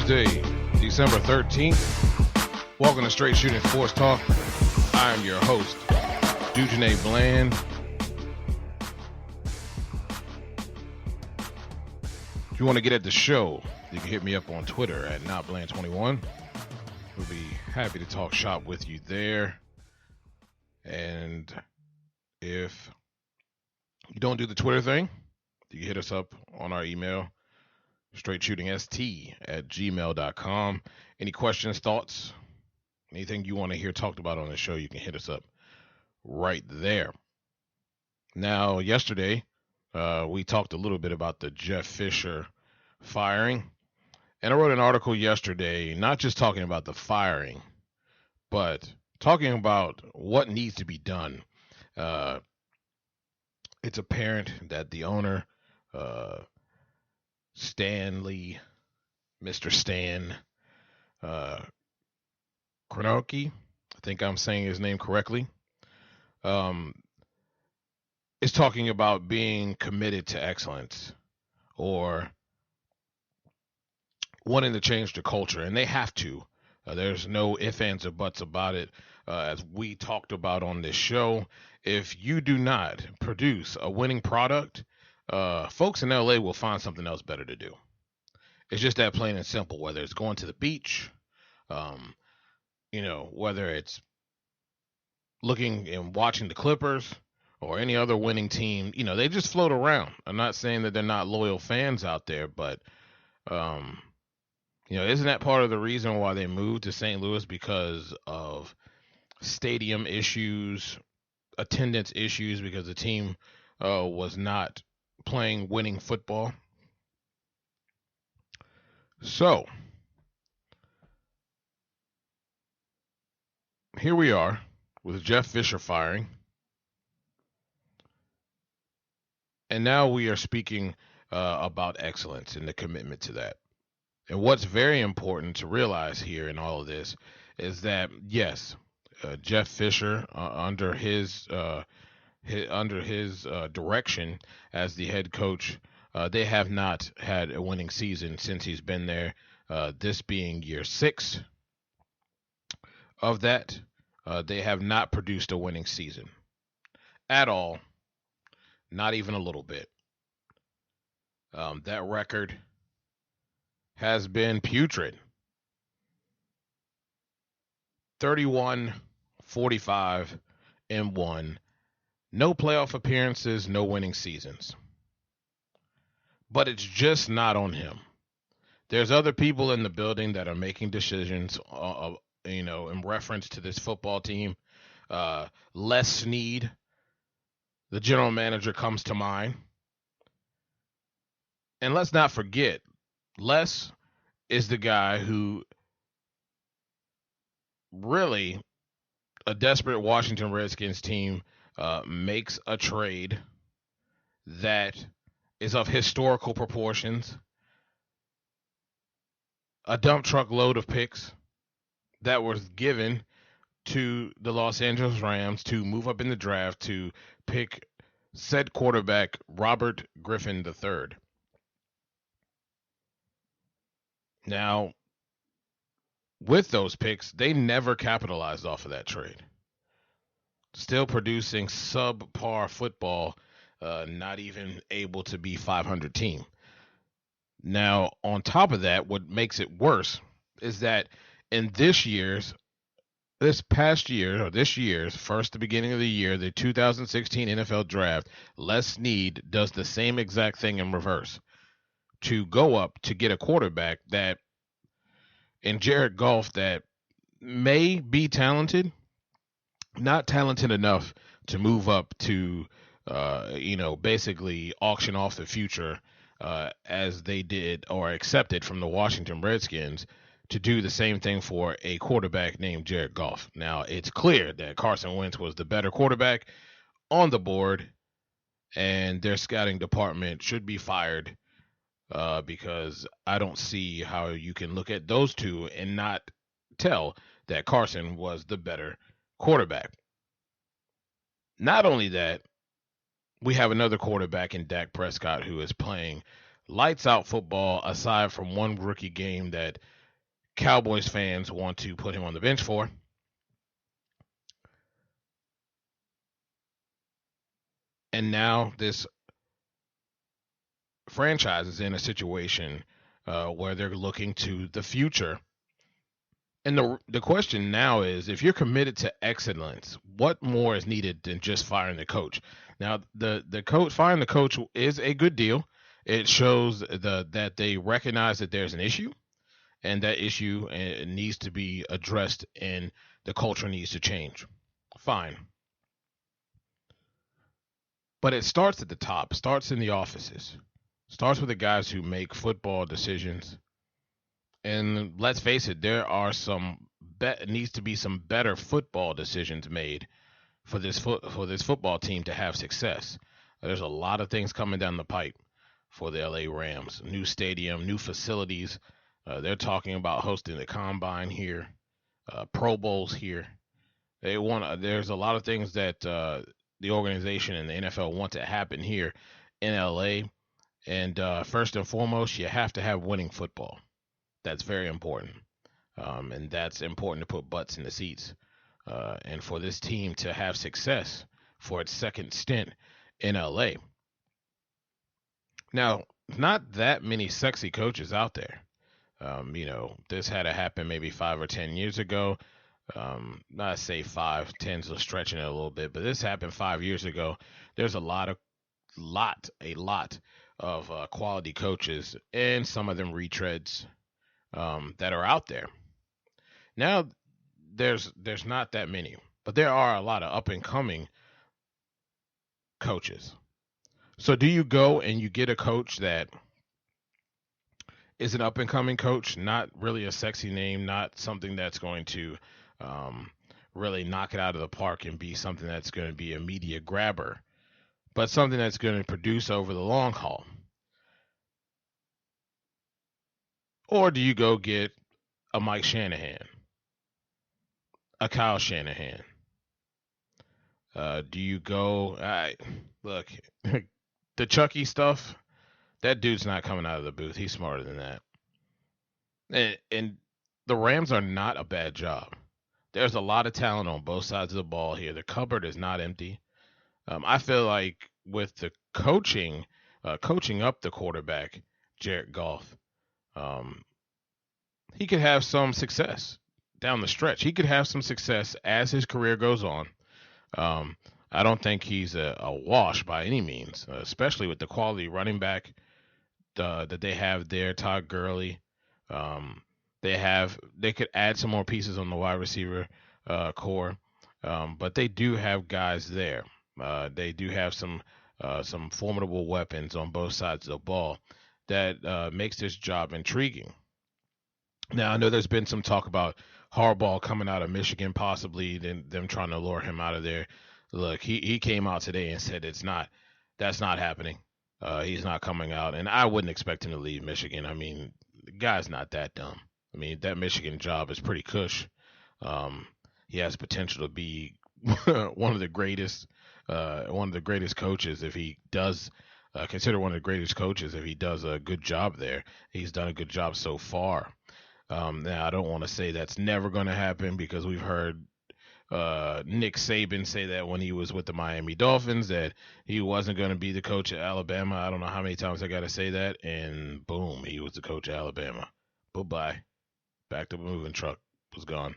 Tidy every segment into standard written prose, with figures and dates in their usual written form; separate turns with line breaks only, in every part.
Tuesday, December 13th. Welcome to Straight Shooting Sports Talk. I am your host, Dujane Bland. If you want to get at the show, you can hit me up on Twitter at NotBland21. We'll be happy to talk shop with you there. And if you don't do the Twitter thing, you can hit us up on our email, straightshootingst@gmail.com. Any questions, thoughts, anything you want to hear talked about on the show, you can hit us up right there. Now, yesterday, we talked a little bit about the Jeff Fisher firing. And I wrote an article yesterday, not just talking about the firing, but talking about what needs to be done. It's apparent that the owner, Stanley, Mr. Stan Kroenke, I think I'm saying his name correctly, is talking about being committed to excellence or wanting to change the culture, and they have to. There's no ifs, ands, or buts about it. As we talked about on this show, if you do not produce a winning product, folks in LA will find something else better to do. It's just that plain and simple, whether it's going to the beach, whether it's looking and watching the Clippers or any other winning team, they just float around. I'm not saying that they're not loyal fans out there, but, isn't that part of the reason why they moved to St. Louis? Because of stadium issues, attendance issues, because the team was not playing winning football. So, here we are with Jeff Fisher firing. And now we are speaking about excellence and the commitment to that. And what's very important to realize here in all of this is that, yes, Jeff Fisher, under his direction as the head coach, they have not had a winning season since he's been there. This being year 6 of that, they have not produced a winning season at all, not even a little bit. That record has been putrid. 31, 45, and 1. No playoff appearances, no winning seasons. But it's just not on him. There's other people in the building that are making decisions, in reference to this football team. Les Snead, the general manager, comes to mind. And let's not forget, Les is the guy who really, a desperate Washington Redskins team makes a trade that is of historical proportions, a dump truck load of picks that was given to the Los Angeles Rams to move up in the draft to pick said quarterback Robert Griffin III. Now, with those picks, they never capitalized off of that trade. Still producing subpar football, not even able to be 500 team. Now, on top of that, what makes it worse is that in this year's, the beginning of the year, the 2016 NFL draft, Les Snead does the same exact thing in reverse. To go up to get a quarterback that, in Jared Goff, that may be talented, not talented enough to move up to, basically auction off the future as they did or accepted from the Washington Redskins to do the same thing for a quarterback named Jared Goff. Now, it's clear that Carson Wentz was the better quarterback on the board, and their scouting department should be fired. Because I don't see how you can look at those two and not tell that Carson was the better quarterback. Not only that, we have another quarterback in Dak Prescott who is playing lights out football aside from one rookie game that Cowboys fans want to put him on the bench for. And now this franchise is in a situation where they're looking to the future. And the question now is, if you're committed to excellence, what more is needed than just firing the coach? Now, the coach firing the coach is a good deal. It shows that they recognize that there's an issue, and that issue needs to be addressed, and the culture needs to change. Fine, but it starts at the top. Starts in the offices. Starts with the guys who make football decisions. And let's face it, there are needs to be some better football decisions made for this football team to have success. There's a lot of things coming down the pipe for the LA Rams. New stadium, new facilities. They're talking about hosting the combine here, Pro Bowls here. There's a lot of things that the organization and the NFL want to happen here in LA. And first and foremost, you have to have winning football. That's very important. And that's important to put butts in the seats. And for this team to have success for its second stint in LA. Now, not that many sexy coaches out there. This had to happen maybe 5 or 10 years ago. Not say 5, 10's stretching it a little bit, but this happened 5 years ago. There's a lot of quality coaches, and some of them retreads that are out there. Now, there's not that many, but there are a lot of up and coming coaches. So do you go and you get a coach that is an up and coming coach, not really a sexy name, not something that's going to really knock it out of the park and be something that's going to be a media grabber, but something that's going to produce over the long haul? Or do you go get a Mike Shanahan, a Kyle Shanahan? Do you go? Look, the Chucky stuff. That dude's not coming out of the booth. He's smarter than that. And the Rams are not a bad job. There's a lot of talent on both sides of the ball here. The cupboard is not empty. I feel like with the coaching up the quarterback, Jared Goff, he could have some success down the stretch. He could have some success as his career goes on. I don't think he's a wash by any means, especially with the quality running back that they have there, Todd Gurley. They could add some more pieces on the wide receiver core, but they do have guys there. They do have some formidable weapons on both sides of the ball that makes this job intriguing. Now, I know there's been some talk about Harbaugh coming out of Michigan, possibly them trying to lure him out of there. Look, he came out today and said that's not happening. He's not coming out, and I wouldn't expect him to leave Michigan. I mean, the guy's not that dumb. I mean, that Michigan job is pretty cush. He has potential to be one of the greatest coaches if he does. Consider one of the greatest coaches if he does a good job there. He's done a good job so far. Now, I don't want to say that's never going to happen, because we've heard Nick Saban say that when he was with the Miami Dolphins, that he wasn't going to be the coach at Alabama. I don't know how many times I got to say that, and boom, he was the coach at Alabama. Bye-bye. Back to the moving truck. Was gone.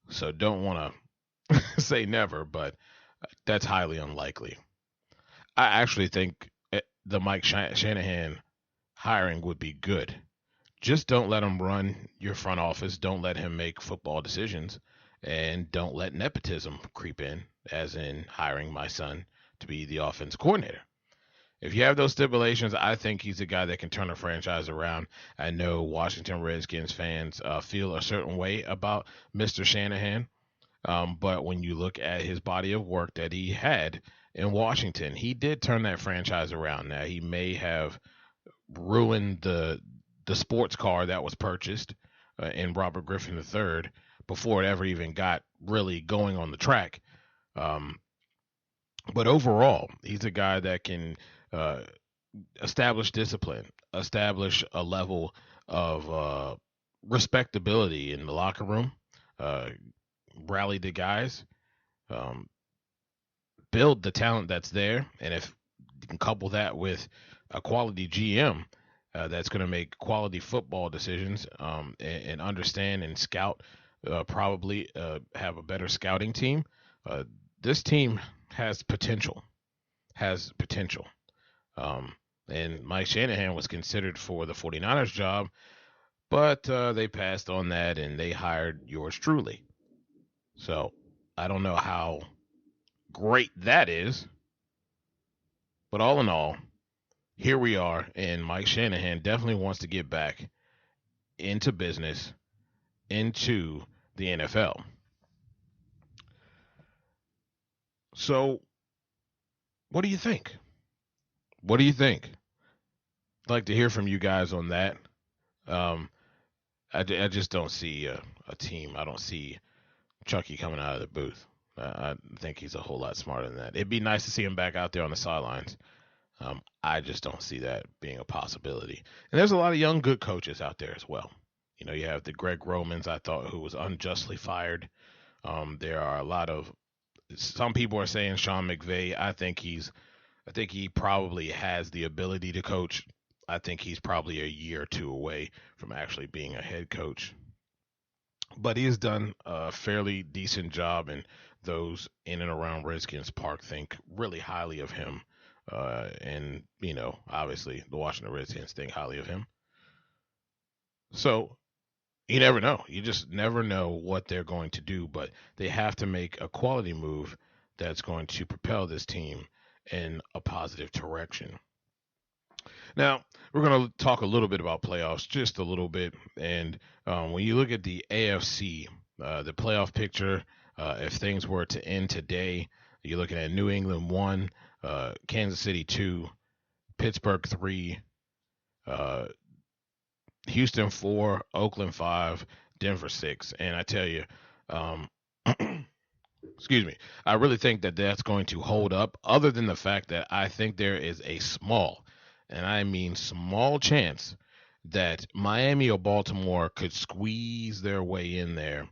So don't want to say never, but that's highly unlikely. I actually think the Mike Shanahan hiring would be good. Just don't let him run your front office. Don't let him make football decisions. And don't let nepotism creep in, as in hiring my son to be the offense coordinator. If you have those stipulations, I think he's a guy that can turn a franchise around. I know Washington Redskins fans feel a certain way about Mr. Shanahan, but when you look at his body of work that he had in Washington, he did turn that franchise around. Now, he may have ruined the sports car that was purchased in Robert Griffin III before it ever even got really going on the track. But overall, he's a guy that can establish discipline, establish a level of respectability in the locker room, uh, rally the guys, um, build the talent that's there, and if you can couple that with a quality GM that's going to make quality football decisions and understand and scout, probably have a better scouting team. Uh, this team has potential. Has potential. Um, and Mike Shanahan was considered for the 49ers job, but they passed on that and they hired yours truly. So I don't know how great that is, but all in all, here we are, and Mike Shanahan definitely wants to get back into business, into the NFL. So, what do you think? What do you think? I'd like to hear from you guys on that. Um, I just don't see a team. I don't see Chucky coming out of the booth. I think he's a whole lot smarter than that. It'd be nice to see him back out there on the sidelines. I just don't see that being a possibility. And there's a lot of young, good coaches out there as well. You know, you have the Greg Romans, I thought, who was unjustly fired. There are a lot of some people are saying Sean McVay. I think he probably has the ability to coach. I think he's probably a year or two away from actually being a head coach. But he has done a fairly decent job, and those in and around Redskins Park think really highly of him. And, you know, obviously the Washington Redskins think highly of him. So you never know. You just never know what they're going to do, but they have to make a quality move that's going to propel this team in a positive direction. Now, we're going to talk a little bit about playoffs, just a little bit. And when you look at the AFC, the playoff picture, if things were to end today, you're looking at New England 1, Kansas City 2, Pittsburgh 3, uh, Houston 4, Oakland 5, Denver 6. And I tell you, um, excuse me, I really think that that's going to hold up, other than the fact that I think there is a small, and I mean small chance that Miami or Baltimore could squeeze their way in there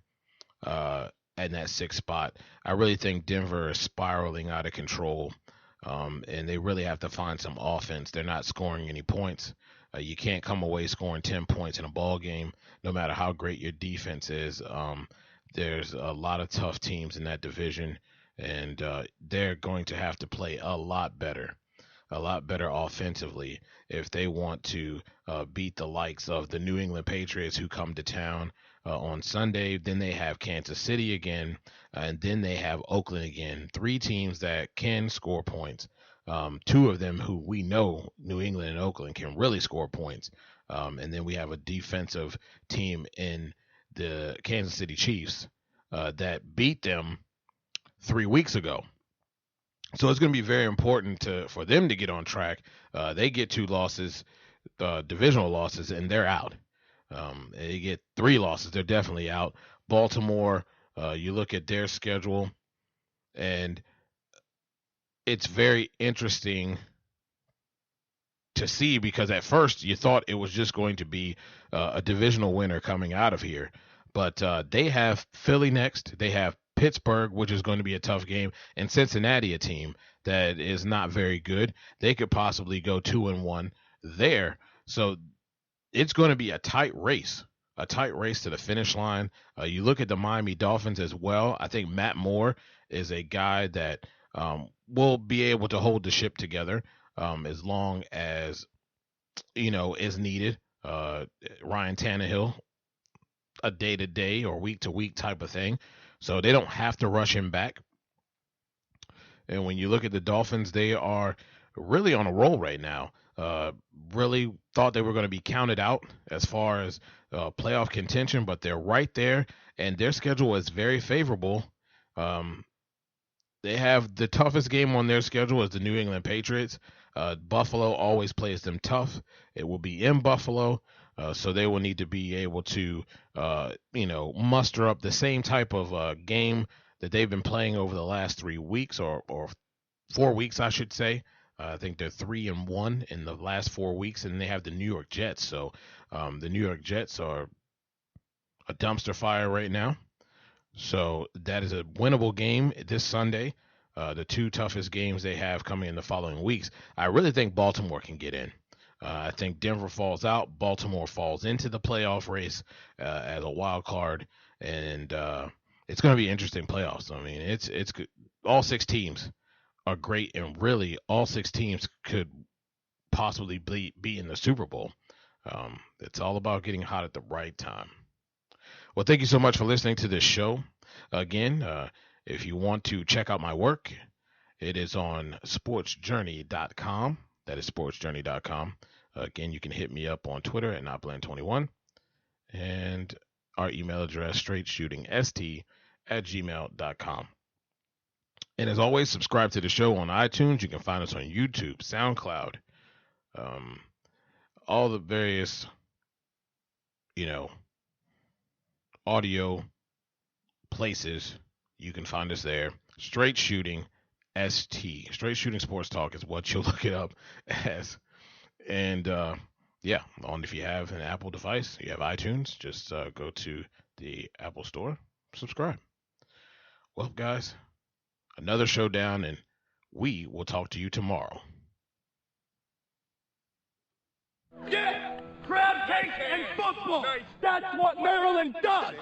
uh, in that sixth spot. I really think Denver is spiraling out of control, and they really have to find some offense. They're not scoring any points. You can't come away scoring 10 points in a ball game, no matter how great your defense is. There's a lot of tough teams in that division, and they're going to have to play a lot better offensively if they want to beat the likes of the New England Patriots who come to town on Sunday. Then they have Kansas City again, and then they have Oakland again. Three teams that can score points. Two of them who we know, New England and Oakland, can really score points. And then we have a defensive team in the Kansas City Chiefs that beat them 3 weeks ago. So it's going to be very important for them to get on track. They get two losses, divisional losses, and they're out. They get three losses, they're definitely out. Baltimore, you look at their schedule, and it's very interesting to see, because at first you thought it was just going to be a divisional winner coming out of here. But they have Philly next. They have Pittsburgh, which is going to be a tough game, and Cincinnati, a team that is not very good. They could possibly go 2-1 there. So it's going to be a tight race to the finish line. You look at the Miami Dolphins as well. I think Matt Moore is a guy that will be able to hold the ship together as long as, is needed. Ryan Tannehill, a day-to-day or week-to-week type of thing. So they don't have to rush him back. And when you look at the Dolphins, they are really on a roll right now. Really thought they were going to be counted out as far as playoff contention, but they're right there, and their schedule is very favorable. They have the toughest game on their schedule is the New England Patriots. Buffalo always plays them tough. It will be in Buffalo, so they will need to be able to, muster up the same type of game that they've been playing over the last 3 weeks or 4 weeks, I should say. I think they're 3-1 in the last 4 weeks, and they have the New York Jets. So the New York Jets are a dumpster fire right now. So that is a winnable game this Sunday. The two toughest games they have coming in the following weeks. I really think Baltimore can get in. I think Denver falls out. Baltimore falls into the playoff race as a wild card, and it's going to be interesting playoffs. I mean, it's good. All six teams are great, and really all six teams could possibly be in the Super Bowl. It's all about getting hot at the right time. Well, thank you so much for listening to this show. Again, if you want to check out my work, it is on sportsjourney.com. That is sportsjourney.com. Again, you can hit me up on Twitter at NotBlend21. And our email address, straightshootingst@gmail.com. And as always, subscribe to the show on iTunes. You can find us on YouTube, SoundCloud, all the various, audio places. You can find us there. Straight Shooting ST. Straight Shooting Sports Talk is what you'll look it up as. And if you have an Apple device, you have iTunes, just go to the Apple Store, subscribe. Well, guys, another showdown, and we will talk to you tomorrow.
Yeah! Crab cake and football! That's what Maryland does!